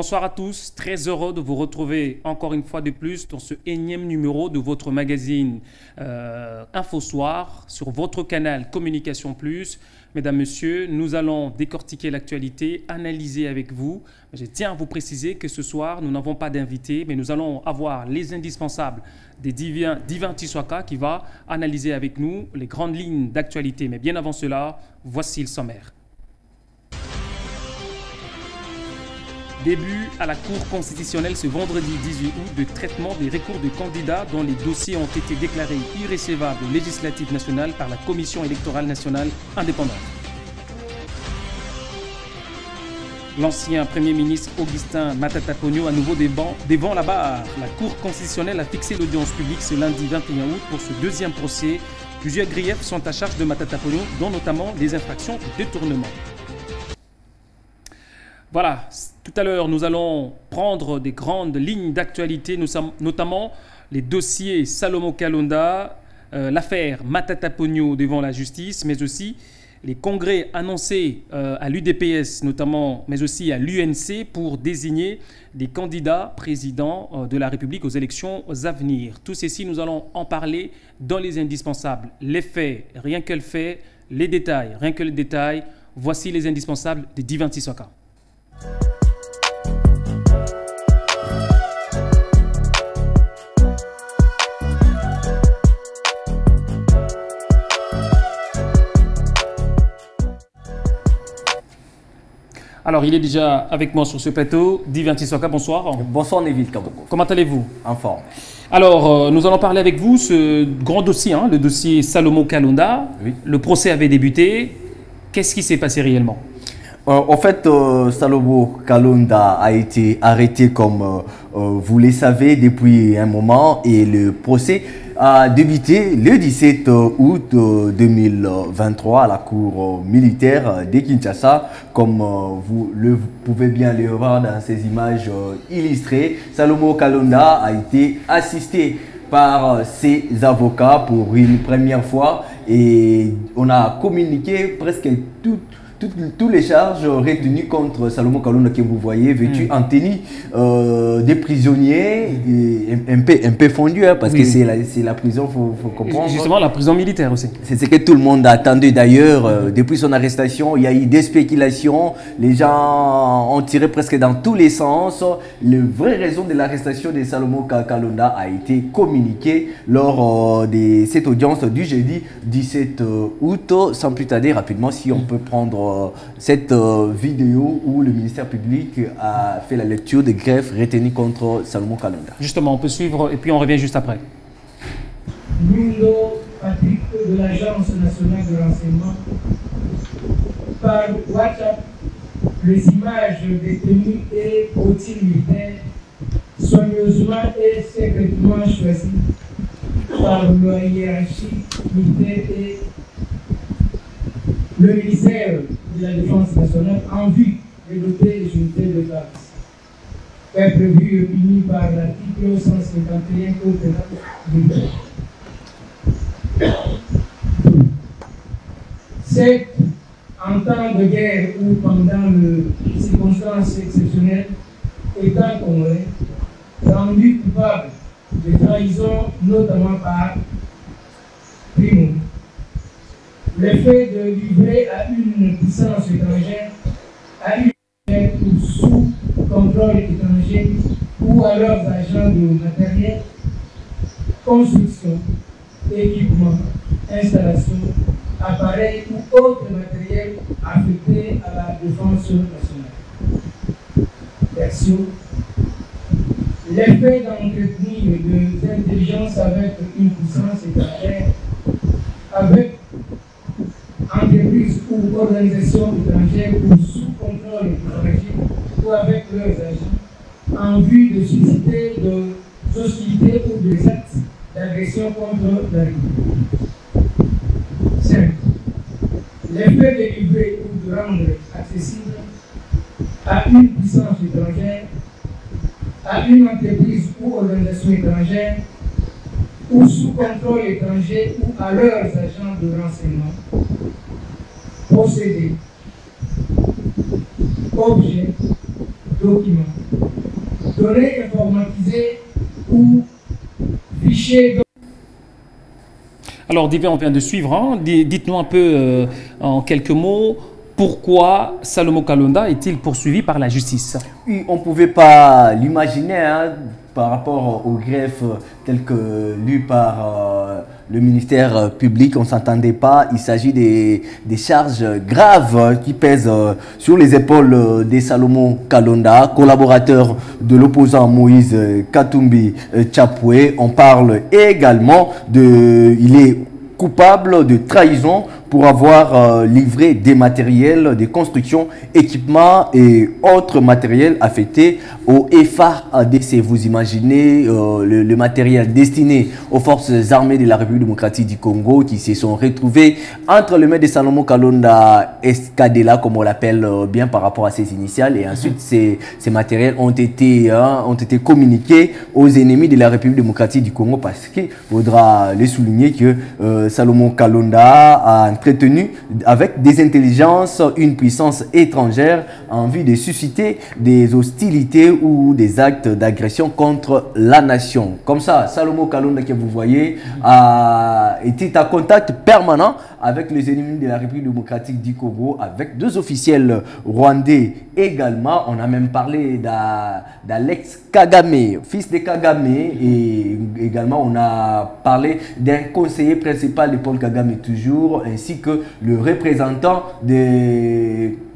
Bonsoir à tous, très heureux de vous retrouver encore une fois de plus dans ce énième numéro de votre magazine Info Soir sur votre canal Communication Plus. Mesdames, Messieurs, nous allons décortiquer l'actualité, analyser avec vous. Je tiens à vous préciser que ce soir, nous n'avons pas d'invité, mais nous allons avoir les indispensables des Divin Tissoaka qui va analyser avec nous les grandes lignes d'actualité. Mais bien avant cela, voici le sommaire. Début à la Cour constitutionnelle ce vendredi 18 août de traitement des recours de candidats dont les dossiers ont été déclarés irrécevables au législatif national par la Commission électorale nationale indépendante. L'ancien Premier ministre Augustin Matata Ponyo à nouveau devant la barre. La Cour constitutionnelle a fixé l'audience publique ce lundi 21 août pour ce deuxième procès. Plusieurs griefs sont à charge de Matata Ponyo, dont notamment des infractions de détournement. Voilà, tout à l'heure, nous allons prendre des grandes lignes d'actualité, notamment les dossiers Salomon Kalonda, l'affaire Matata Ponyo devant la justice, mais aussi les congrès annoncés à l'UDPS notamment, mais aussi à l'UNC pour désigner des candidats présidents de la République aux élections à venir. Tout ceci, nous allons en parler dans les indispensables. Les faits, rien que le fait, les détails, rien que les détails. Voici les indispensables de Divin Tissoaka. Alors, il est déjà avec moi sur ce plateau. Divin Tissoaka, bonsoir. Bonsoir Neville Kaboko. Comment allez-vous? En forme. Alors, nous allons parler avec vous ce grand dossier, le dossier Salomon Kalonda. Oui. Le procès avait débuté. Qu'est-ce qui s'est passé réellement? En fait, Salomon Kalonda a été arrêté comme vous le savez depuis un moment et le procès a débuté le 17 août 2023 à la cour militaire de Kinshasa. Comme vous pouvez bien le voir dans ces images illustrées, Salomon Kalonda a été assisté par ses avocats pour une première fois et on a communiqué presque toutes les charges retenues contre Salomon Kalonda que vous voyez vêtu en tenue des prisonniers, un peu fondu, parce que c'est la prison, faut comprendre. Justement, la prison militaire aussi. C'est ce que tout le monde attendait d'ailleurs. Depuis son arrestation, il y a eu des spéculations. Les gens ont tiré presque dans tous les sens. La vraie raison de l'arrestation de Salomon Kalonda a été communiquée lors de cette audience du jeudi 17 août. Sans plus tarder, rapidement, si on peut prendre cette vidéo où le ministère public a fait la lecture des greffes retenues contre Salomon Kalonda. Justement, on peut suivre et puis on revient juste après. Nundo Patrick de l'Agence nationale de renseignement par WhatsApp les images des tenues et outils militaires soigneusement et secrètement choisis par la hiérarchie militaire et le ministère de la Défense nationale en vue de doter les unités de taxes, est prévu et puni par l'article 151 Code pénal militaire. C'est en temps de guerre ou pendant les circonstances exceptionnelles, étant congolais, rendu coupable de trahison, notamment par primo. Le fait de livrer à une puissance étrangère, à une ou sous contrôle étranger ou à leurs agents de matériel, construction, équipement, installation, appareil ou autre matériel affecté à la défense nationale. Version. L'effet d'entretenir de l'intelligence avec une puissance étrangère, avec entreprises ou organisations étrangères ou sous contrôle étranger ou avec leurs agents en vue de susciter des hostilités ou des actes d'agression contre la République. 5. L'effet de livrer ou de rendre accessible à une puissance étrangère, à une entreprise ou organisation étrangère ou sous contrôle étranger ou à leurs agents de renseignement, procédé, objet, documents. Données informatisées ou fichiers. Alors, Divin, on vient de suivre. Hein. Dites-nous un peu, en quelques mots, pourquoi Salomo Kalonda est-il poursuivi par la justice? Oui, on ne pouvait pas l'imaginer hein, par rapport au greffe tel que lu par le ministère public. On ne s'entendait pas. Il s'agit des charges graves qui pèsent sur les épaules de Salomo Kalonda, collaborateur de l'opposant Moïse Katumbi Chapwe. On parle également de... Il est coupable de trahison pour avoir livré des matériels de construction, équipements et autres matériels affectés au FARDC. Vous imaginez le matériel destiné aux forces armées de la République démocratique du Congo qui se sont retrouvés entre les mains de Salomo Kalonda Escadela, comme on l'appelle bien par rapport à ses initiales. Et ensuite, ces matériels ont été communiqués aux ennemis de la République démocratique du Congo parce qu'il faudra le souligner que Salomo Kalonda a entretenu avec des intelligences une puissance étrangère en vue de susciter des hostilités ou des actes d'agression contre la nation. Comme ça, Salomo Kalonda que vous voyez était en contact permanent avec les ennemis de la République démocratique du Congo, avec deux officiels rwandais également. On a même parlé d'Alex Kagame, fils de Kagame, et également on a parlé d'un conseiller principal de Paul Kagame toujours, ainsi que le représentant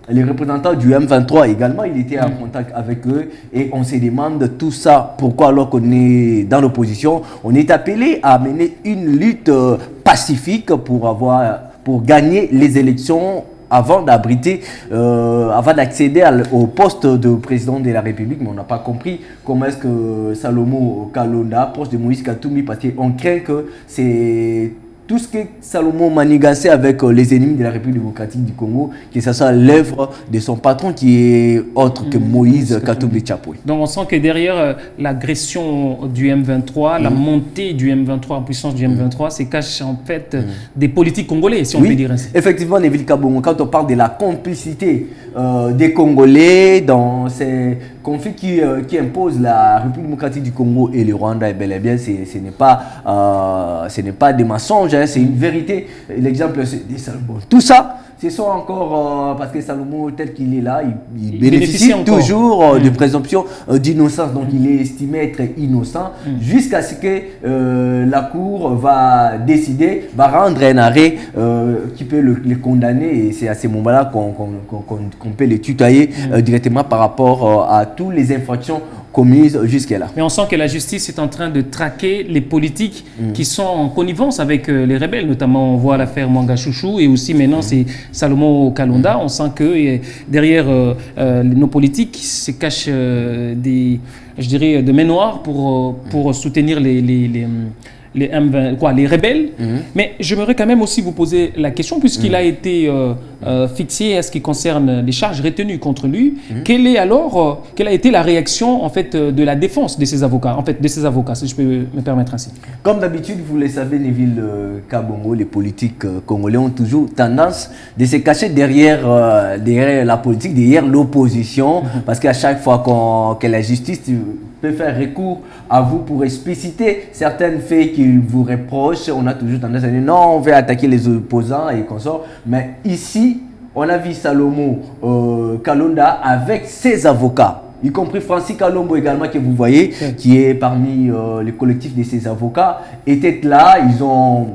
les représentants du M23 également. Il était en contact avec eux et on se demande tout ça pourquoi, alors qu'on est dans l'opposition, on est appelé à mener une lutte pacifique pour gagner les élections avant d'abriter, avant d'accéder au poste de président de la République. Mais on n'a pas compris comment est-ce que Salomo Kalonda, proche de Moïse Katumbi, parce qu'on craint que c'est tout ce que Salomo manigassait avec les ennemis de la République démocratique du Congo, que ce soit l'œuvre de son patron qui est autre que Moïse Katumbi Chapwe. Donc on sent que derrière l'agression du M23, la montée du M23 en puissance du M23, se cachent en fait des politiques congolais, si on peut dire ainsi. Effectivement, Neville Kabongo, quand on parle de la complicité des Congolais dans ces conflits qui imposent la République démocratique du Congo et le Rwanda, et bel et bien, ce n'est pas des mensonges. C'est une vérité. L'exemple, c'est Salomo. Tout ça, ce sont encore, parce que Salomo, tel qu'il est là, il bénéficie toujours de présomption d'innocence. Donc, il est estimé être innocent jusqu'à ce que la Cour va décider, va rendre un arrêt qui peut le condamner. Et c'est à ce moment-là qu'on peut le tutoyer directement par rapport à toutes les infractions commises jusqu'à-là. Mais on sent que la justice est en train de traquer les politiques qui sont en connivence avec les rebelles. Notamment, on voit l'affaire Mwanga Chouchou et aussi maintenant c'est Salomo Kalonda. On sent que derrière nos politiques se cachent je dirais, de mains noires pour soutenir les rebelles. Mais j'aimerais quand même aussi vous poser la question, puisqu'il a été fixé à ce qui concerne les charges retenues contre lui. Quelle a été la réaction en fait de la défense de ses avocats, si je peux me permettre ainsi? Comme d'habitude, vous le savez, Neville Kabongo, les politiques congolais ont toujours tendance de se cacher derrière la politique, derrière l'opposition, parce qu'à chaque fois que la justice peut faire recours à vous pour expliciter certains faits qu'ils vous reprochent, on a toujours tendance à dire non, on va attaquer les opposants et consorts. Mais ici, on a vu Salomo Kalonda avec ses avocats, y compris Francis Kalombo également, que vous voyez, qui est parmi le collectif de ses avocats, était là. Ils ont,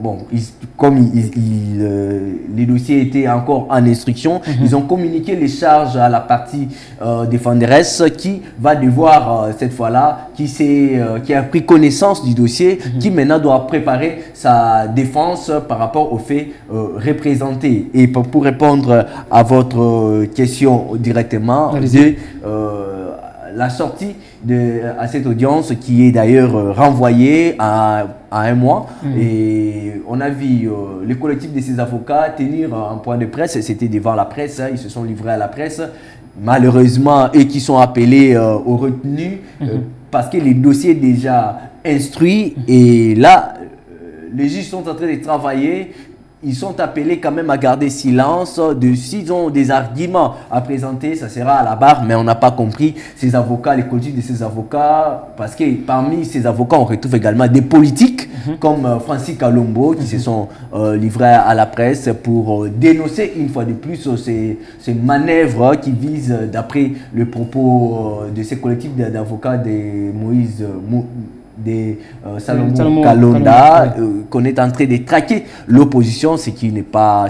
les dossiers étaient encore en instruction, ils ont communiqué les charges à la partie défenderesse qui va devoir, cette fois-là, qui a pris connaissance du dossier, qui maintenant doit préparer sa défense par rapport aux faits représentés. Et pour répondre à votre question directement, la sortie à cette audience qui est d'ailleurs renvoyée à un mois, et on a vu le collectif de ces avocats tenir un point de presse. C'était devant la presse, ils se sont livrés à la presse, malheureusement, et qui sont appelés aux retenues parce que les dossiers sont déjà instruits, et là les juges sont en train de travailler ils sont appelés quand même à garder silence. S'ils ont des arguments à présenter, ça sera à la barre, mais on n'a pas compris ces avocats, les collectifs de ces avocats, parce que parmi ces avocats, on retrouve également des politiques comme Francis Kalombo qui se sont livrés à la presse pour dénoncer une fois de plus ces manœuvres qui visent, d'après le propos de ces collectifs d'avocats de Moïse Salomon Kalonda, qu'on est en train de traquer l'opposition, ce qui n'est pas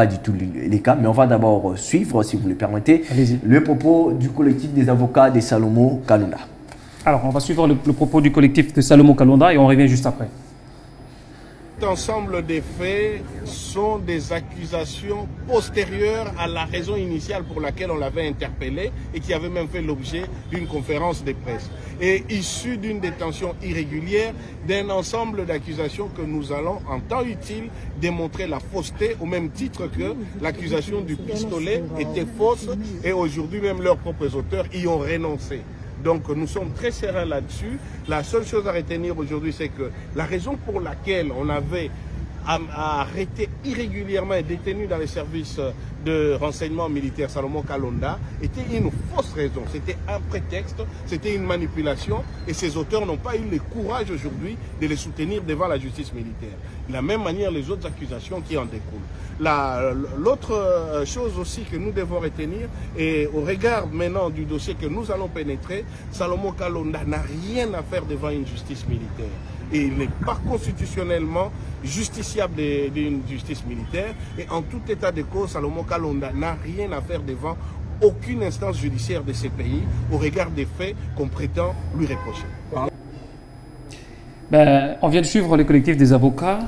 du tout le cas. Mais on va d'abord suivre, si vous le permettez, le propos du collectif des avocats de Salomon Kalonda. Alors, on va suivre le propos du collectif de Salomon Kalonda et on revient juste après. L'ensemble des faits sont des accusations postérieures à la raison initiale pour laquelle on l'avait interpellé et qui avait même fait l'objet d'une conférence de presse. Et issu d'une détention irrégulière, d'un ensemble d'accusations que nous allons, en temps utile, démontrer la fausseté, au même titre que l'accusation du pistolet était fausse et aujourd'hui même leurs propres auteurs y ont renoncé. Donc nous sommes très sereins là-dessus. La seule chose à retenir aujourd'hui, c'est que la raison pour laquelle on avait arrêté irrégulièrement et détenu dans les services de renseignement militaire Salomon Kalonda était une fausse raison. C'était un prétexte, c'était une manipulation et ces auteurs n'ont pas eu le courage aujourd'hui de les soutenir devant la justice militaire. De la même manière, les autres accusations qui en découlent. L'autre chose aussi que nous devons retenir, et au regard maintenant du dossier que nous allons pénétrer, Salomon Kalonda n'a rien à faire devant une justice militaire. Et il n'est pas constitutionnellement justiciable d'une justice militaire. Et en tout état de cause, Salomon Kalonda n'a rien à faire devant aucune instance judiciaire de ces pays au regard des faits qu'on prétend lui reprocher. On vient de suivre le collectif des avocats.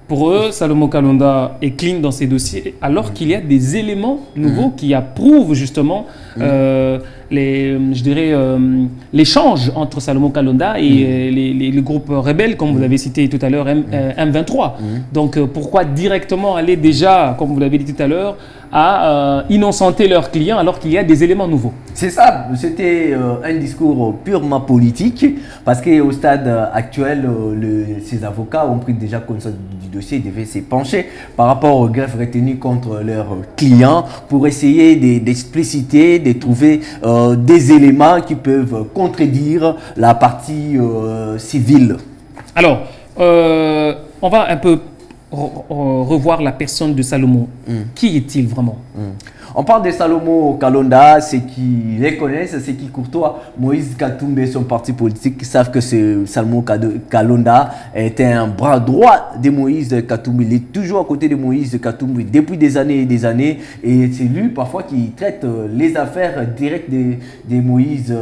Pour eux, Salomon Kalonda est clean dans ses dossiers, alors qu'il y a des éléments nouveaux qui approuvent justement l'échange entre Salomon Kalonda et les groupes rebelles, comme vous l'avez cité tout à l'heure, M23. Donc pourquoi directement aller déjà, comme vous l'avez dit tout à l'heure, à innocenter leurs clients alors qu'il y a des éléments nouveaux? C'est ça, c'était un discours purement politique, parce qu'au stade actuel, ces avocats ont pris déjà conscience du dossier, ils devaient se pencher par rapport aux greffes retenues contre leurs clients pour essayer d'expliciter, de trouver des éléments qui peuvent contredire la partie civile. Alors, on va un peu revoir la personne de Salomon. Qui est-il vraiment? On parle de Salomon Kalonda, ceux qui les connaissent, ceux qui courtoient Moïse Katumbi et son parti politique savent que Salomon Kalonda est un bras droit de Moïse Katumbi. Il est toujours à côté de Moïse Katumbi depuis des années et des années. Et c'est lui parfois qui traite les affaires directes de Moïse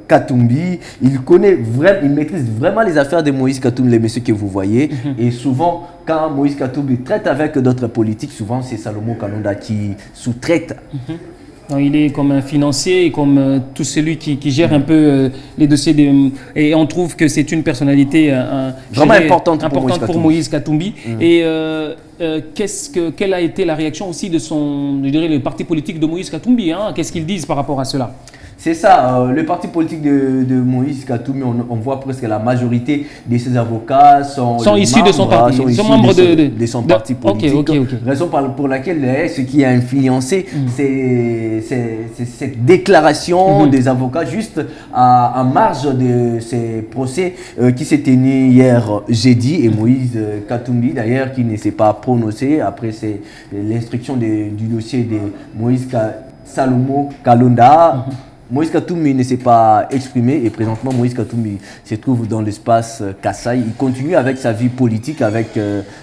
Katumbi. Il connaît vraiment, il maîtrise vraiment les affaires de Moïse Katumbi, les messieurs que vous voyez. Et souvent, quand Moïse Katumbi traite avec d'autres politiques, souvent c'est Salomon Kalonda qui sous-traite. Donc, il est comme un financier, comme tout celui qui gère un peu les dossiers. Et on trouve que c'est une personnalité vraiment importante pour Moïse Katumbi. Et quelle a été la réaction aussi de le parti politique de Moïse Katumbi, hein? Qu'est-ce qu'ils disent par rapport à cela? C'est ça, le parti politique de Moïse Katumbi, on voit presque la majorité de ses avocats sont issus de son parti, sont membres de son parti politique. Raison pour laquelle ce qui a influencé cette déclaration des avocats juste en marge de ces procès qui s'est tenu hier jeudi. Et Moïse Katumbi d'ailleurs qui ne s'est pas prononcé après l'instruction du dossier de Moïse Salomon Kalonda. Moïse Katumbi ne s'est pas exprimé et présentement Moïse Katumbi se trouve dans l'espace Kassai. Il continue avec sa vie politique, avec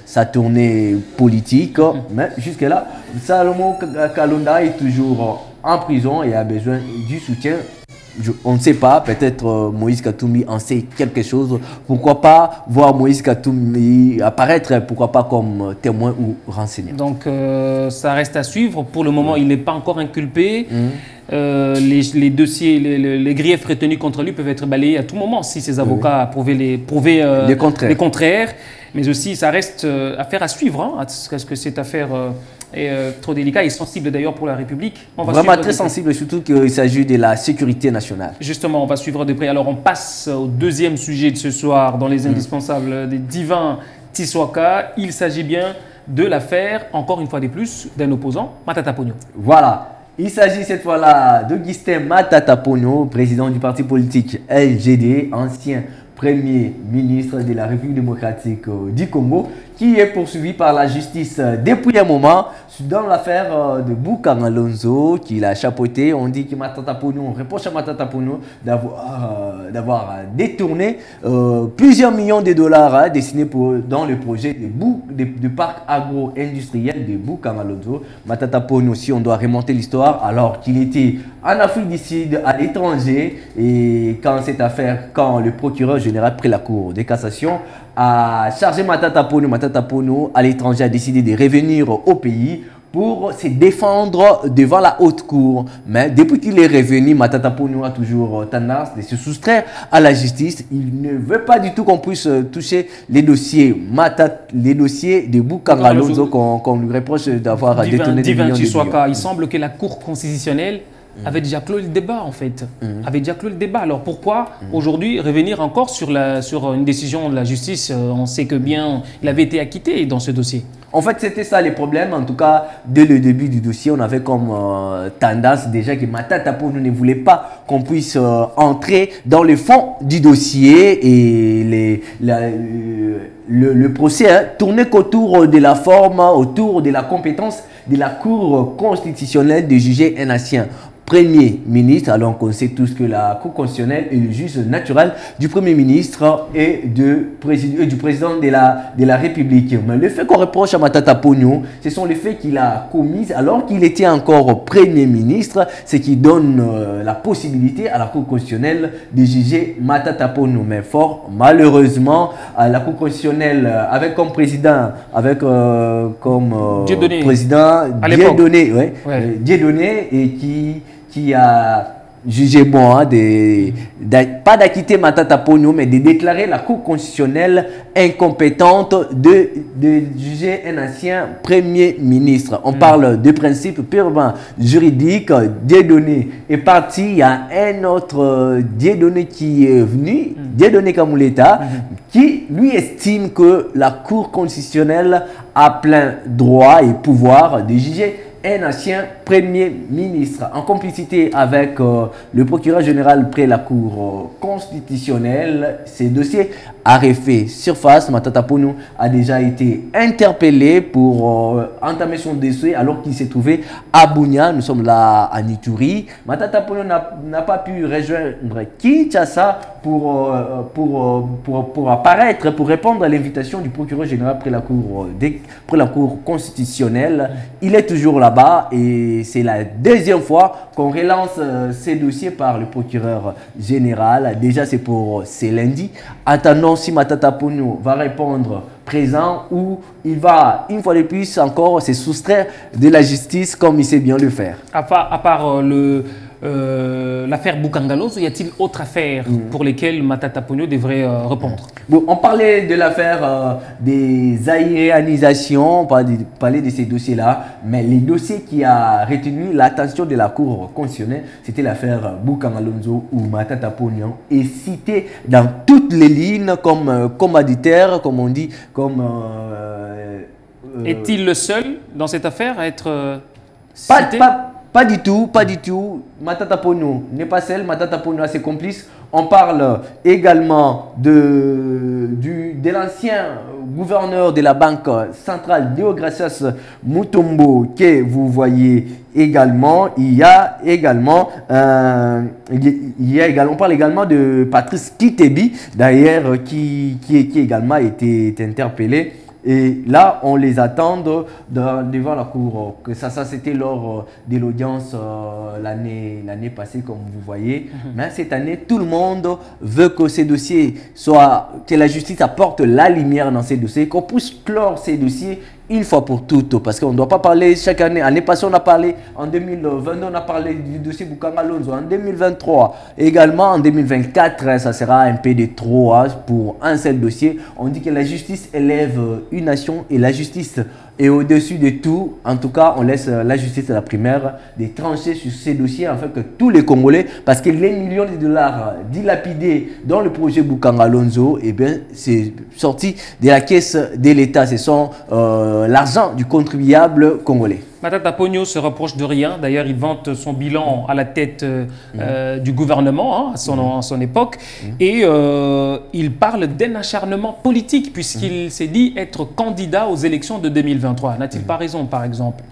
sa tournée politique. Mais jusque-là, Salomon Kalonda est toujours en prison et a besoin du soutien. On ne sait pas, peut-être Moïse Katumbi en sait quelque chose. Pourquoi pas voir Moïse Katumbi apparaître, pourquoi pas comme témoin ou renseignant. Donc ça reste à suivre. Pour le moment, il n'est pas encore inculpé. Les dossiers, les griefs retenus contre lui peuvent être balayés à tout moment si ses avocats prouvent les contraires. Mais aussi, ça reste affaire à suivre, hein, parce que cette affaire est trop délicate et sensible d'ailleurs pour la République. On va vraiment très sensible, surtout qu'il s'agit de la sécurité nationale. Justement, on va suivre de près. Alors, on passe au deuxième sujet de ce soir dans les indispensables des divins Tissoaka. Il s'agit bien de l'affaire, encore une fois de plus, d'un opposant, Matata Ponyo. Voilà. Il s'agit cette fois-là d'Augustin Matata Ponyo, président du parti politique LGD, ancien Premier ministre de la République démocratique du Congo, qui est poursuivi par la justice depuis un moment dans l'affaire de Boukan Alonso, qu'il a chapeauté. On dit que Matata Ponyo, on reproche à Matata Ponyo d'avoir détourné plusieurs millions de dollars destinés dans le projet de parc agro-industriel de Boukan Alonso. Matata Ponyo, si on doit remonter l'histoire, alors qu'il était en Afrique du Sud, à l'étranger, et quand le procureur général pris la Cour de cassation a chargé Matata Ponyo à l'étranger, a décidé de revenir au pays pour se défendre devant la haute cour. Mais depuis qu'il est revenu, Matata Ponyo a toujours tendance de se soustraire à la justice. Il ne veut pas du tout qu'on puisse toucher les dossiers de Boukan Alonso qu'on lui reproche d'avoir détourné des millions de dollars. Il semble que la Cour constitutionnelle avait déjà clos le débat en fait. Avait déjà clos le débat. Alors pourquoi aujourd'hui revenir encore sur une décision de la justice? On sait que bien il avait été acquitté dans ce dossier. En fait, c'était ça les problèmes. En tout cas, dès le début du dossier, on avait comme tendance déjà que Matata Ponyo ne voulait pas qu'on puisse entrer dans le fond du dossier et le procès tournait qu'autour de la forme, autour de la compétence de la Cour constitutionnelle de juger un ancien Premier ministre, alors qu'on sait tous que la Cour constitutionnelle est le juge naturel du Premier ministre et du président de la République. Mais le fait qu'on reproche à Matata Ponyo, ce sont les faits qu'il a commis alors qu'il était encore Premier ministre, ce qui donne la possibilité à la Cour constitutionnelle de juger Matata Ponyo. Mais fort malheureusement, la Cour constitutionnelle, avec comme président, président Dieudonné, et qui a jugé bon pas d'acquitter Matata Ponyo, mais de déclarer la Cour constitutionnelle incompétente de juger un ancien Premier ministre. On parle de principes purement juridiques. Dieudonné est parti, il y a un autre Dieudonné qui est venu, Dieudonné Kamuleta, qui lui estime que la Cour constitutionnelle a plein droit et pouvoir de juger un ancien Premier ministre en complicité avec le procureur général près la Cour constitutionnelle. Ces dossiers a refait surface. Matata Ponyo a déjà été interpellé pour entamer son dossier alors qu'il s'est trouvé à Bunia. Nous sommes là à Ituri. Matata Ponyo n'a pas pu rejoindre Kinshasa pour apparaître, pour répondre à l'invitation du procureur général près la Cour constitutionnelle. Il est toujours là-bas et c'est la deuxième fois qu'on relance ces dossiers par le procureur général. Déjà, c'est pour ce lundi. Attendons si Matata Ponyo va répondre présent ou il va, une fois de plus, encore se soustraire de la justice comme il sait bien le faire. À part l'affaire Boukan Alonso, y a-t-il autre affaire pour lesquelles Matata Ponyo devrait répondre? Bon, on parlait de l'affaire des aérianisations, on parlait de ces dossiers-là, mais les dossiers qui a retenu l'attention de la Cour constitutionnelle, c'était l'affaire Boukan Alonso où Matata Ponyo est cité dans toutes les lignes comme commanditaire, comme on dit, comme... Est-il le seul dans cette affaire à être cité? Pas du tout, pas du tout. Matata Ponyo n'est pas seul, Matata Ponyo a ses complices. On parle également de l'ancien gouverneur de la Banque centrale, Deogracias Mutombo, que vous voyez également. On parle également de Patrice Kitebi, d'ailleurs, qui également a été interpellé. Et là, on les attend devant la Cour. Ça c'était lors de l'audience l'année passée, comme vous voyez. Mais cette année, tout le monde veut que ces dossiers que la justice apporte la lumière dans ces dossiers, qu'on puisse clore ces dossiers une fois pour toutes, parce qu'on ne doit pas parler chaque année. L'année passée, on a parlé, en 2022, on a parlé du dossier Boukan Alonso. En 2023, également en 2024, ça sera un peu de trop pour un seul dossier. On dit que la justice élève une nation et la justice Et au-dessus de tout, en tout cas, on laisse la justice à la primaire de trancher sur ces dossiers afin que tous les Congolais, parce que les millions de dollars dilapidés dans le projet Bukanga Lonzo, eh bien, c'est sorti de la caisse de l'État. Ce sont l'argent du contribuable congolais. Matata Ponyo se reproche de rien. D'ailleurs, il vante son bilan à la tête du gouvernement à son époque. Et il parle d'un acharnement politique puisqu'il s'est dit être candidat aux élections de 2023. N'a-t-il pas raison, par exemple?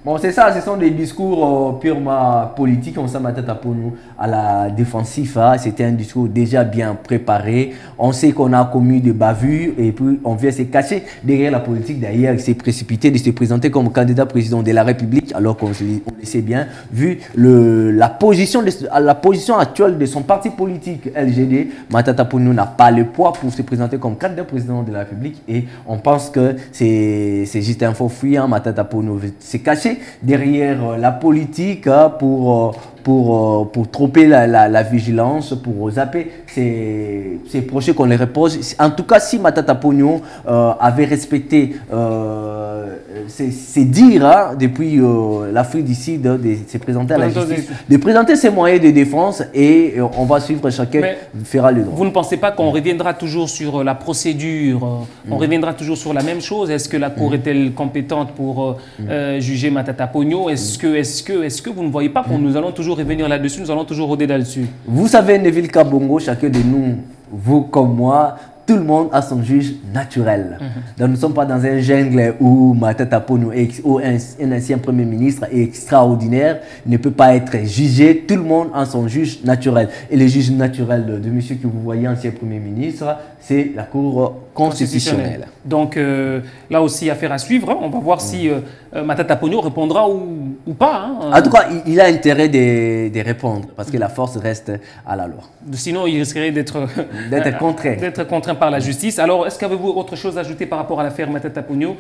Bon, c'est ça, ce sont des discours purement politiques. On s'en Matata Ponyo à la défensive. C'était un discours déjà bien préparé. On sait qu'on a commis des bavures et puis on vient se cacher derrière la politique. D'ailleurs, il s'est précipité de se présenter comme candidat président de la République, alors qu'on le sait bien, vu la position actuelle de son parti politique LGD. Matata Ponyo n'a pas le poids pour se présenter comme candidat président de la République et on pense que c'est juste un faux fuyant. Matata Ponyo veut se cacher derrière la politique pour tromper la vigilance, pour zapper ces projets qu'on les repose. En tout cas, si Matata Ponyo avait respecté ses dires depuis l'Afrique du Sud de se présenter à la justice, de présenter ses moyens de défense et on va suivre chacun, fera le droit. Vous ne pensez pas qu'on reviendra toujours sur la procédure, on reviendra toujours sur la même chose? Est-ce que la Cour est-elle compétente pour juger Matata Ponyo? Est-ce que vous ne voyez pas qu'on nous allons toujours revenir là-dessus, nous allons toujours rôder là-dessus? Vous savez, Neville Kabongo, chacun de nous, vous comme moi, tout le monde a son juge naturel. Donc nous ne sommes pas dans un jungle où Matata Ponyo ou un ancien premier ministre extraordinaire ne peut pas être jugé. Tout le monde a son juge naturel. Et le juge naturel de monsieur que vous voyez, ancien premier ministre, c'est la Cour constitutionnelle. Donc là aussi, affaire à suivre. Hein. On va voir si Matata Ponyo répondra ou pas. Hein. En tout cas, il a intérêt de répondre parce que la force reste à la loi. Sinon, il risquerait d'être contraint par la justice. Alors, est-ce qu'avez-vous autre chose à ajouter par rapport à l'affaire Matata Ponyo,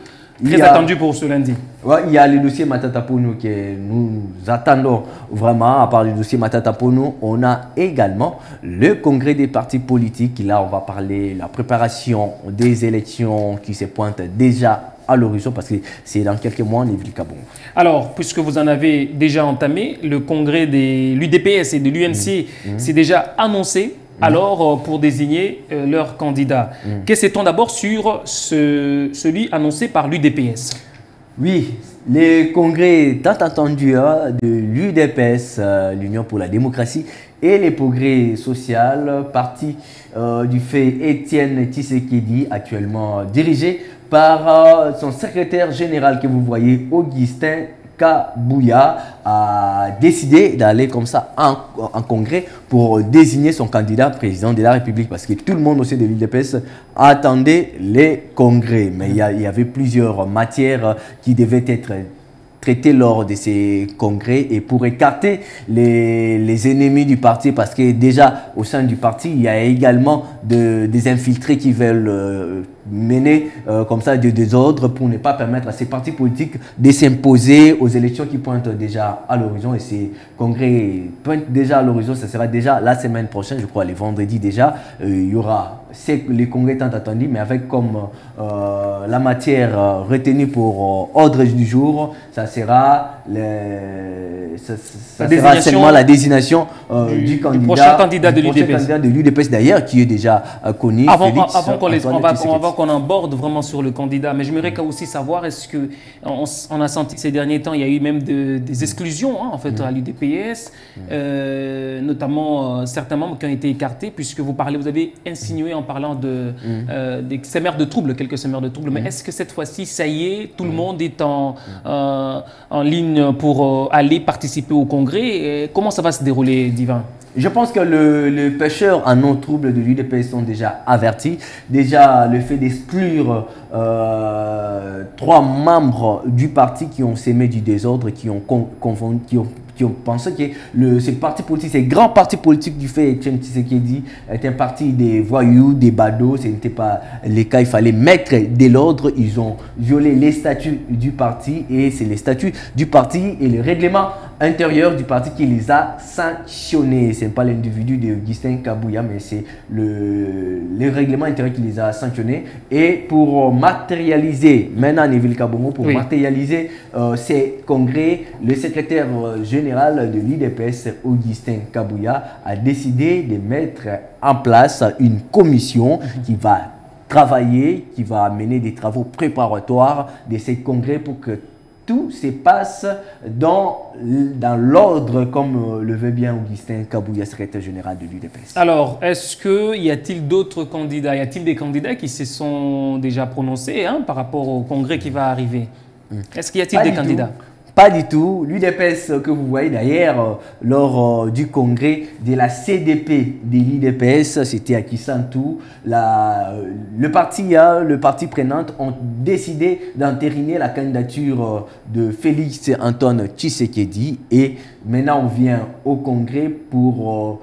très attendue pour ce lundi? Ouais, il y a le dossier Matata Ponyo que nous attendons vraiment. À part le dossier Matata Ponyo, on a également le congrès des partis politiques. Là, on va parler de la préparation des élections qui se pointent déjà à l'horizon parce que c'est dans quelques mois, Neville Kabongo. Alors, puisque vous en avez déjà entamé, le congrès de l'UDPS et de l'UNC s'est déjà annoncé. Alors, pour désigner leurs candidats. Que sait-on d'abord sur celui annoncé par l'UDPS? Oui, les congrès tant attendus de l'UDPS, l'Union pour la démocratie et les progrès social, parti du fait Étienne Tshisekedi, actuellement dirigé par son secrétaire général que vous voyez, Augustin Kabouya, a décidé d'aller comme ça en congrès pour désigner son candidat président de la République parce que tout le monde aussi de l'UDPS attendait les congrès. Mais il y avait plusieurs matières qui devaient être traité lors de ces congrès et pour écarter les ennemis du parti parce que déjà au sein du parti il y a également des infiltrés qui veulent mener comme ça des désordres pour ne pas permettre à ces partis politiques de s'imposer aux élections qui pointent déjà à l'horizon et ces congrès pointent déjà à l'horizon. Ça sera déjà la semaine prochaine, je crois, les vendredis déjà. Il y aura les congrès tant attendus, mais avec comme la matière retenue pour ordre du jour, ça sera seulement la désignation du prochain candidat de l'UDPS d'ailleurs, qui est déjà connu. Avant qu'on aborde vraiment sur le candidat, mais j'aimerais aussi savoir, est-ce qu'on a senti ces derniers temps, il y a eu même des exclusions en fait à l'UDPS, notamment certains membres qui ont été écartés, puisque vous avez insinué en parlant des semeurs de troubles, quelques semeurs de troubles, mais est-ce que cette fois-ci, ça y est, tout le monde est en ligne pour aller participer au congrès? Et comment ça va se dérouler, Divin? Je pense que les pêcheurs en non-trouble de l'UDPS sont déjà avertis. Déjà, le fait d'exclure 3 membres du parti qui ont sémé du désordre, qui ont pensé que ces partis politiques, ces grands partis politiques du fait Etienne Tshisekedi est un parti des voyous, des badauds, ce n'était pas le cas, il fallait mettre de l'ordre. Ils ont violé les statuts du parti et c'est les statuts du parti et le règlement intérieur du parti qui les a sanctionnés. Ce n'est pas l'individu d'Augustin Kabouya, mais c'est le règlement intérieur qui les a sanctionnés. Et pour matérialiser, maintenant Neville Kabongo, pour matérialiser ces congrès, le secrétaire général de l'UDPS, Augustin Kabouya, a décidé de mettre en place une commission qui va travailler, qui va mener des travaux préparatoires de ces congrès pour que tout se passe dans l'ordre comme le veut bien Augustin Kabouya, secrétaire général de l'UDPS. Alors, y a-t-il d'autres candidats? Y a-t-il des candidats qui se sont déjà prononcés par rapport au congrès qui va arriver? Est-ce qu'il y a-t-il des candidats? Pas du tout. L'UDPS que vous voyez d'ailleurs lors du congrès de la CDP de l'UDPS, c'était à Kisantu, le parti prenante ont décidé d'entériner la candidature de Félix Antoine Tshisekedi et maintenant on vient au congrès pour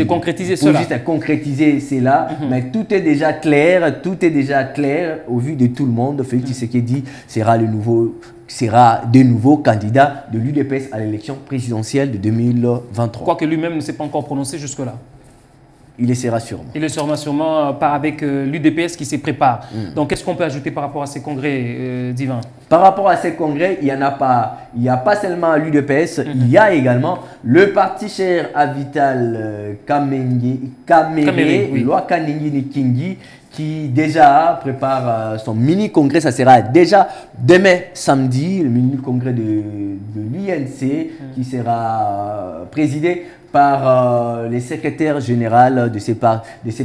concrétiser cela. Juste à concrétiser cela, mais tout est déjà clair, au vu de tout le monde. Félix Tshisekedi sera de nouveau candidat de l'UDPS à l'élection présidentielle de 2023. Quoique lui-même ne s'est pas encore prononcé jusque-là. Il le sera sûrement. Il le sera sûrement avec l'UDPS qui s'y prépare. Donc, qu'est-ce qu'on peut ajouter par rapport à ces congrès, Divin? Par rapport à ces congrès, il n'y a pas seulement l'UDPS, il y a également le parti cher à Vital Kamerhe, Loi Kanengi Kingi, qui déjà prépare son mini-congrès. Ça sera déjà demain samedi, le mini-congrès de l'INC qui sera présidé par les secrétaires généraux de ces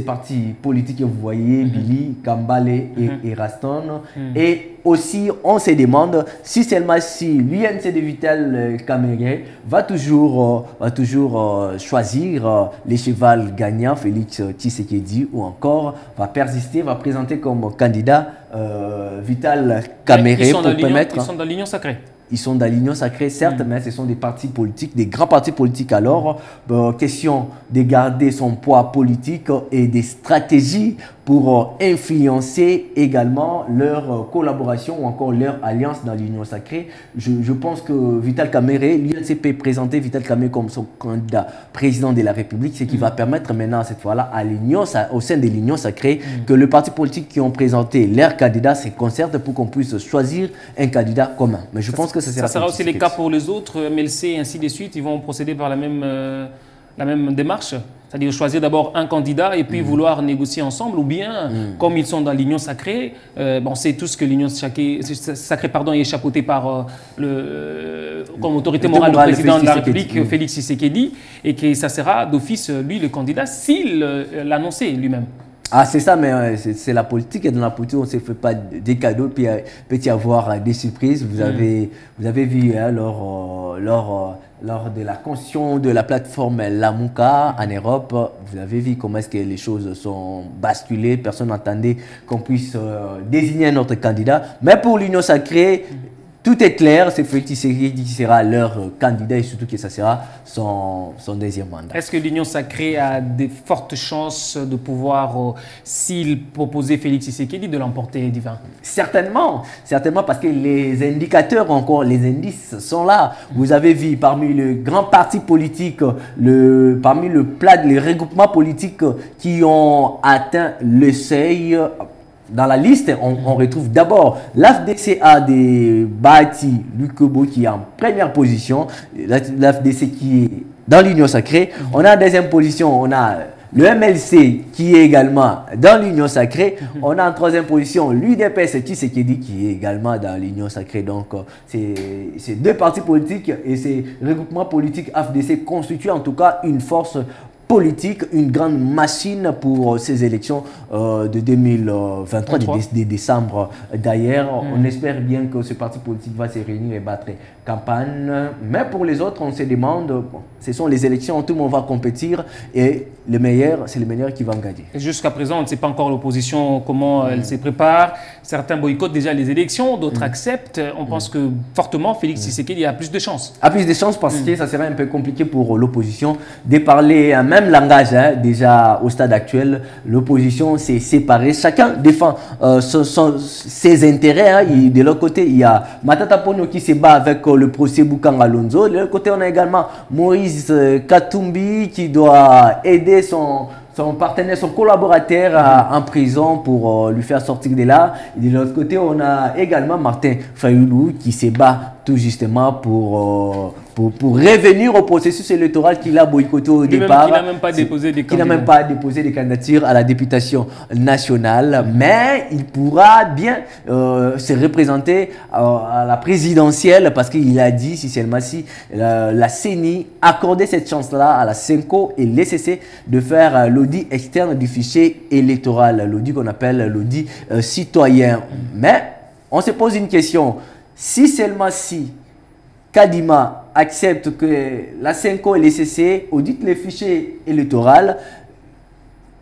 partis politiques que vous voyez, Billy, Kambale et Raston. Et aussi, on se demande si seulement si l'UNC de Vital Kamerhe va toujours choisir les chevals gagnants, Félix Tshisekedi, ou encore va persister, va présenter comme candidat Vital Kamerhe pour permettre... Ils sont dans l'Union sacrée. Ils sont dans l'Union sacrée, certes, mais ce sont des partis politiques, des grands partis politiques. Alors, question de garder son poids politique et des stratégies pour influencer également leur collaboration ou encore leur alliance dans l'Union sacrée. Je pense que Vital Kamerhe, l'UNC peut présenter Vital Kamerhe comme son candidat président de la République, ce qui va permettre maintenant, cette fois-là, au sein de l'Union sacrée, que les partis politiques qui ont présenté leurs candidats se concertent pour qu'on puisse choisir un candidat commun. Mais je pense que ça sera aussi le cas pour les autres, MLC et ainsi de suite. Ils vont procéder par la même démarche. C'est-à-dire choisir d'abord un candidat et puis vouloir négocier ensemble, ou bien, comme ils sont dans l'Union sacrée, on sait tous que l'Union sacrée est chapeautée par comme autorité morale du président de la République, Félix Tshisekedi, et que ça sera d'office, lui, le candidat, s'il l'annonçait lui-même. Ah, c'est ça, mais c'est la politique. Et dans la politique, on ne se fait pas des cadeaux, puis il peut y avoir des surprises. Vous avez vu lors de la construction de la plateforme Lamuka en Europe, vous avez vu comment est-ce que les choses sont basculées. Personne n'attendait qu'on puisse désigner un autre candidat. Mais pour l'Union sacrée, tout est clair, c'est Félix Tshisekedi qui sera leur candidat et surtout que ça sera son deuxième mandat. Est-ce que l'Union sacrée a de fortes chances de pouvoir, s'il proposait Félix Tshisekedi, de l'emporter, Divin? Certainement, parce que les indicateurs, encore les indices sont là. Vous avez vu parmi les grands partis politiques, parmi les regroupements politiques qui ont atteint le seuil. Dans la liste, on retrouve d'abord l'AFDC de Bati Lukobo qui est en première position, l'AFDC qui est dans l'Union sacrée. On a en deuxième position, on a le MLC qui est également dans l'Union sacrée. On a en troisième position l'UDPS Tshisekedi qui est également dans l'Union sacrée. Donc, ces deux partis politiques et ces regroupements politiques AFDC constituent en tout cas une force politique, une grande machine pour ces élections de 2023, de décembre. D'ailleurs, on espère bien que ce parti politique va se réunir et battre campagne. Mais pour les autres, on se demande, bon, ce sont les élections, tout le monde va compétir et le meilleur, c'est le meilleur qui va gagner. Jusqu'à présent, on ne sait pas encore l'opposition, comment elle se prépare. Certains boycottent déjà les élections, d'autres acceptent. On pense que fortement, Félix Tshisekedi a plus de chances. A plus de chances parce que ça serait un peu compliqué pour l'opposition de parler, même même langage, hein, déjà au stade actuel, l'opposition s'est séparée. Chacun défend ses intérêts. Hein. De l'autre côté, il y a Matata Ponyo qui se bat avec le procès Boukan Alonso. De l'autre côté, on a également Moïse Katumbi qui doit aider son partenaire, son collaborateur en prison pour lui faire sortir de là. Et de l'autre côté, on a également Martin Fayoulou qui se bat tout justement pour revenir au processus électoral qu'il a boycotté au départ. Qui n'a même pas déposé des candidatures. Qui n'a même pas déposé des candidatures à la députation nationale. Mais il pourra bien se représenter à la présidentielle parce qu'il a dit, si seulement si la CENI accordait cette chance-là à la CENCO et l'ECC de faire l'audit externe du fichier électoral, l'audit qu'on appelle l'audit citoyen. Mais on se pose une question. Si seulement si Kadima accepte que la CENCO et l'ECC auditent les fichiers électoraux,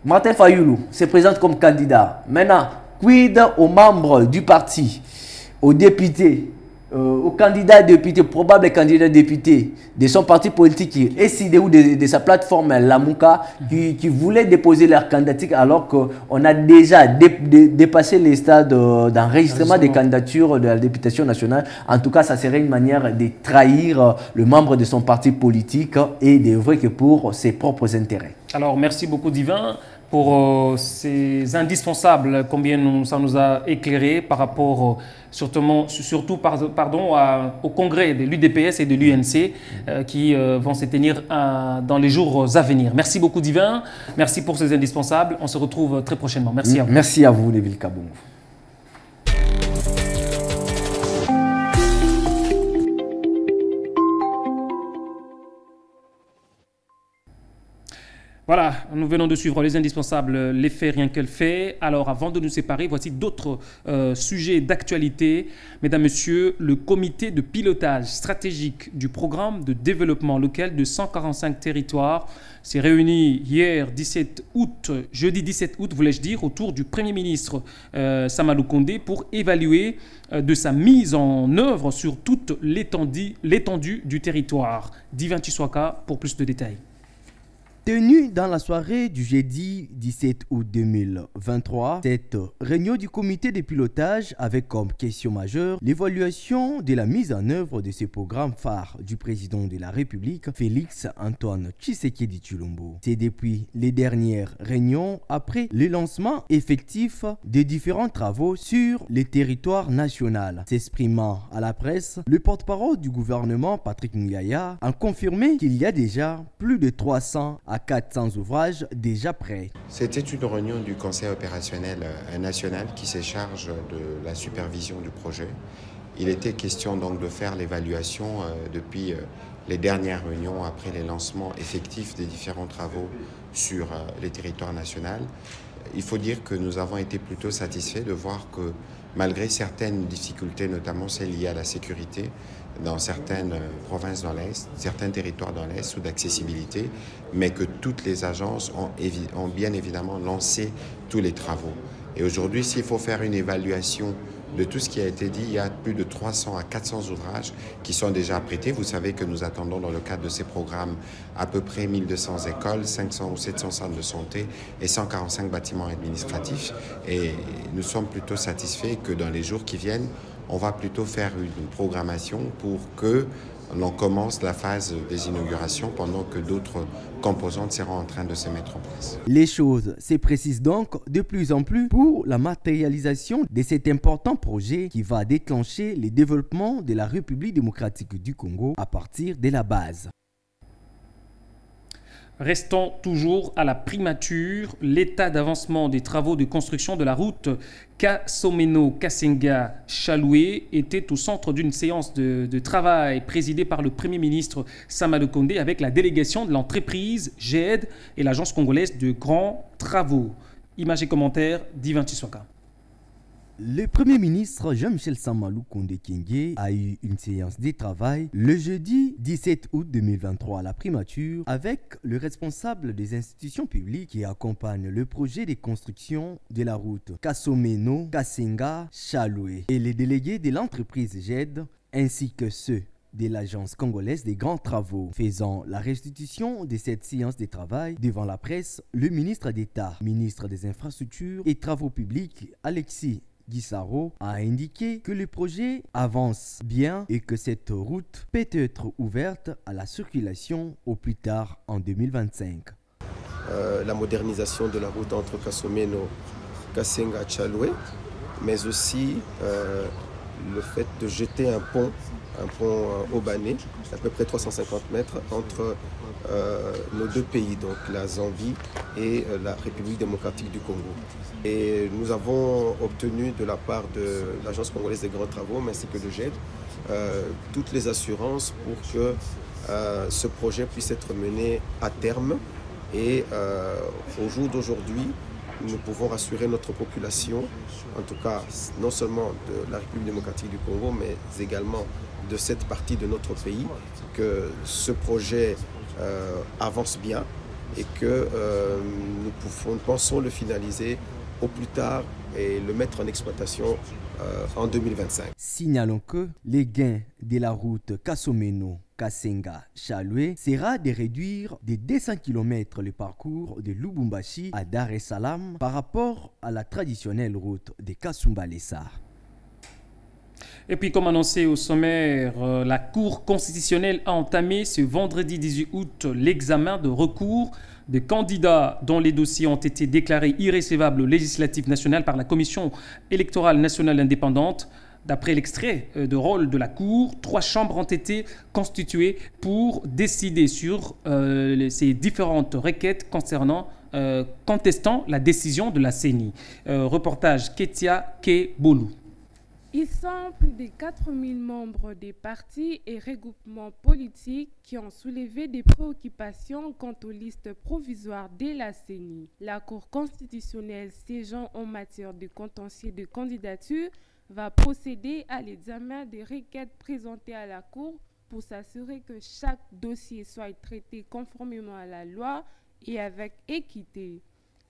Martin Fayoulou se présente comme candidat. Maintenant, quid aux membres du parti, aux députés, aux candidats députés, probables candidats députés de son parti politique, SID ou de sa plateforme Lamouka, qui voulaient déposer leur candidature alors qu'on a déjà dépassé les stades d'enregistrement des candidatures de la députation nationale. En tout cas, ça serait une manière de trahir le membre de son parti politique et d'œuvrer que pour ses propres intérêts. Alors, merci beaucoup, Divin, pour ces indispensables, combien ça nous a éclairé par rapport surtout au congrès de l'UDPS et de l'UNC qui vont se tenir dans les jours à venir. Merci beaucoup, Divin. Merci pour ces indispensables. On se retrouve très prochainement. Merci à vous. Merci à vous, Neville Kabongo. Voilà, nous venons de suivre les indispensables, les faits, rien que le fait. Alors, avant de nous séparer, voici d'autres sujets d'actualité. Mesdames, Messieurs, le comité de pilotage stratégique du programme de développement local de 145 territoires s'est réuni hier, jeudi 17 août, voulais-je dire, autour du Premier ministre Samalou Kondé pour évaluer de sa mise en œuvre sur toute l'étendue du territoire. Divin Tiswaka pour plus de détails. Tenue dans la soirée du jeudi 17 août 2023, cette réunion du comité de pilotage avait comme question majeure l'évaluation de la mise en œuvre de ce programme phare du président de la République, Félix Antoine Tshisekedi Tshilombo. C'est depuis les dernières réunions après le lancement effectif des différents travaux sur le territoire national. S'exprimant à la presse, le porte-parole du gouvernement, Patrick Muyaya, a confirmé qu'il y a déjà plus de 300 à 400 ouvrages déjà prêts. C'était une réunion du Conseil opérationnel national qui se charge de la supervision du projet. Il était question donc de faire l'évaluation depuis les dernières réunions après les lancements effectifs des différents travaux sur les territoires nationaux. Il faut dire que nous avons été plutôt satisfaits de voir que malgré certaines difficultés, notamment celles liées à la sécurité, dans certaines provinces dans l'Est, certains territoires dans l'Est ou d'accessibilité, mais que toutes les agences ont bien évidemment lancé tous les travaux. Et aujourd'hui, s'il faut faire une évaluation de tout ce qui a été dit, il y a plus de 300 à 400 ouvrages qui sont déjà prêtés. Vous savez que nous attendons dans le cadre de ces programmes à peu près 1200 écoles, 500 ou 700 centres de santé et 145 bâtiments administratifs. Et nous sommes plutôt satisfaits que dans les jours qui viennent, on va plutôt faire une programmation pour que l'on commence la phase des inaugurations pendant que d'autres composantes seront en train de se mettre en place. Les choses se précisent donc de plus en plus pour la matérialisation de cet important projet qui va déclencher le développement de la République démocratique du Congo à partir de la base. Restons toujours à la primature. L'état d'avancement des travaux de construction de la route Kasomeno-Kasenga-Chaloué était au centre d'une séance de travail présidée par le Premier ministre Samalou Kondé avec la délégation de l'entreprise GED et l'Agence congolaise de grands travaux. Images et commentaires d'Ivan Tiswaka. Le Premier ministre Jean-Michel Samalou Kondé Kyenge a eu une séance de travail le jeudi 17 août 2023 à la primature avec le responsable des institutions publiques qui accompagne le projet de construction de la route Kasomeno-Kasenga-Chaloué et les délégués de l'entreprise GED ainsi que ceux de l'Agence congolaise des grands travaux. Faisant la restitution de cette séance de travail devant la presse, le ministre d'État, ministre des Infrastructures et Travaux publics, Alexis Guissaro, a indiqué que le projet avance bien et que cette route peut être ouverte à la circulation au plus tard en 2025. La modernisation de la route entre Kasomeno, Kasenga, Tchaloué, mais aussi le fait de jeter un pont Obané, à peu près 350 mètres entre nos deux pays, donc la Zambie et la République démocratique du Congo. Et nous avons obtenu de la part de l'Agence congolaise des grands travaux, mais ainsi que de GED, toutes les assurances pour que ce projet puisse être mené à terme. Et au jour d'aujourd'hui, nous pouvons rassurer notre population, en tout cas non seulement de la République démocratique du Congo, mais également de cette partie de notre pays, que ce projet avance bien et que nous pensons le finaliser au plus tard et le mettre en exploitation en 2025. Signalons que les gains de la route Kasomeno-Kasenga-Tchaloué sera de réduire de 200 km le parcours de Lubumbashi à Dar es Salaam par rapport à la traditionnelle route de Kasumbalesa. Et puis, comme annoncé au sommaire, la Cour constitutionnelle a entamé ce vendredi 18 août l'examen de recours des candidats dont les dossiers ont été déclarés irrécevables au législatif national par la Commission électorale nationale indépendante. D'après l'extrait de rôle de la Cour, 3 chambres ont été constituées pour décider sur ces différentes requêtes contestant la décision de la CENI. Reportage Ketia Kebolu. Ils sont plus de 4000 membres des partis et regroupements politiques qui ont soulevé des préoccupations quant aux listes provisoires de la CENI. La Cour constitutionnelle siégeant en matière de contentieux de candidature va procéder à l'examen des requêtes présentées à la Cour pour s'assurer que chaque dossier soit traité conformément à la loi et avec équité.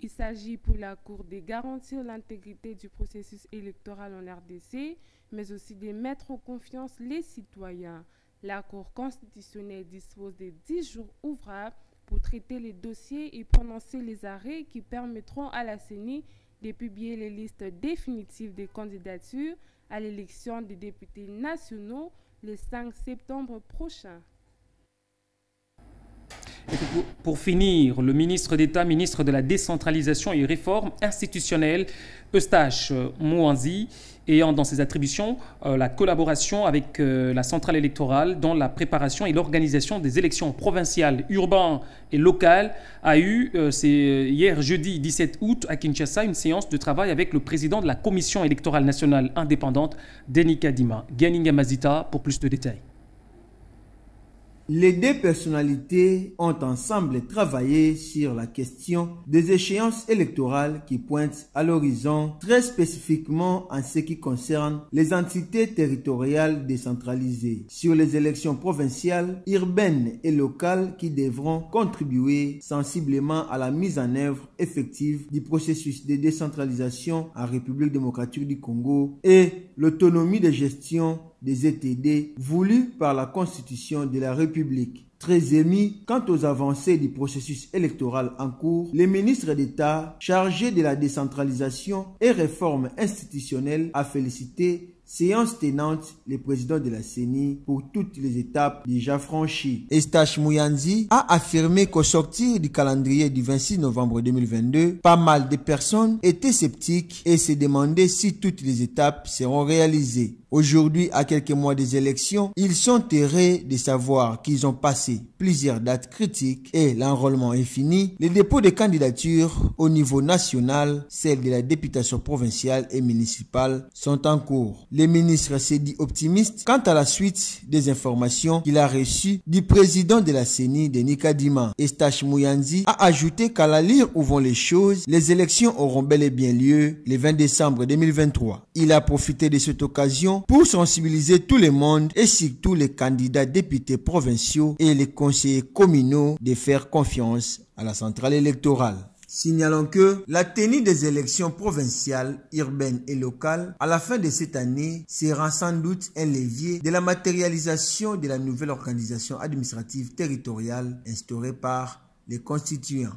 Il s'agit pour la Cour de garantir l'intégrité du processus électoral en RDC, mais aussi de mettre en confiance les citoyens. La Cour constitutionnelle dispose de 10 jours ouvrables pour traiter les dossiers et prononcer les arrêts qui permettront à la CENI de publier les listes définitives des candidatures à l'élection des députés nationaux le 5 septembre prochain. Et pour finir, le ministre d'État, ministre de la décentralisation et réforme institutionnelle, Eustache Mouanzi, ayant dans ses attributions la collaboration avec la centrale électorale dans la préparation et l'organisation des élections provinciales, urbaines et locales, a eu, hier jeudi 17 août à Kinshasa, une séance de travail avec le président de la Commission électorale nationale indépendante, Denis Kadima. Ganinga Mazita pour plus de détails. Les deux personnalités ont ensemble travaillé sur la question des échéances électorales qui pointent à l'horizon, très spécifiquement en ce qui concerne les entités territoriales décentralisées, sur les élections provinciales, urbaines et locales qui devront contribuer sensiblement à la mise en œuvre effective du processus de décentralisation en République démocratique du Congo et l'autonomie de gestion des ETD voulus par la Constitution de la République. Très émis quant aux avancées du processus électoral en cours, le ministre d'État chargé de la décentralisation et réforme institutionnelle a félicité séance tenante le président de la CENI pour toutes les étapes déjà franchies. Eustache Mouanzi a affirmé qu'au sortir du calendrier du 26 novembre 2022, pas mal de personnes étaient sceptiques et se demandaient si toutes les étapes seront réalisées. Aujourd'hui, à quelques mois des élections, ils sont heureux de savoir qu'ils ont passé plusieurs dates critiques et l'enrôlement est fini. Les dépôts de candidatures au niveau national, celles de la députation provinciale et municipale, sont en cours. Le ministre s'est dit optimiste quant à la suite des informations qu'il a reçues du président de la CENI, Denis Kadima. Eustache Mouanzi a ajouté qu'à l'allure où vont les choses, les élections auront bel et bien lieu le 20 décembre 2023. Il a profité de cette occasion pour sensibiliser tout le monde et surtout les candidats députés provinciaux et les conseillers communaux de faire confiance à la centrale électorale. Signalons que la tenue des élections provinciales, urbaines et locales à la fin de cette année sera sans doute un levier de la matérialisation de la nouvelle organisation administrative territoriale instaurée par les constituants.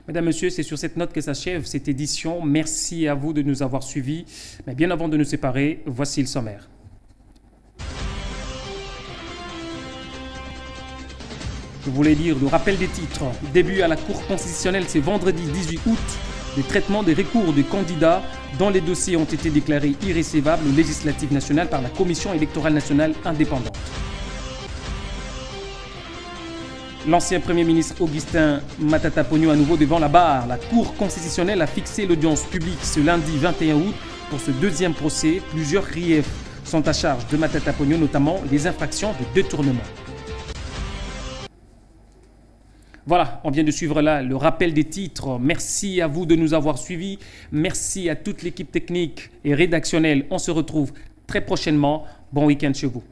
Mesdames, Messieurs, c'est sur cette note que s'achève cette édition. Merci à vous de nous avoir suivis. Mais bien avant de nous séparer, voici le sommaire. Je voulais dire le rappel des titres. Début à la Cour constitutionnelle, c'est vendredi 18 août. Le traitement des recours des candidats dont les dossiers ont été déclarés irrécevables aux législatives nationales par la Commission électorale nationale indépendante. L'ancien Premier ministre Augustin Matata Ponyo à nouveau devant la barre. La Cour constitutionnelle a fixé l'audience publique ce lundi 21 août pour ce deuxième procès. Plusieurs griefs sont à charge de Matata Ponyo, notamment les infractions de détournement. Voilà, on vient de suivre là le rappel des titres. Merci à vous de nous avoir suivis. Merci à toute l'équipe technique et rédactionnelle. On se retrouve très prochainement. Bon week-end chez vous.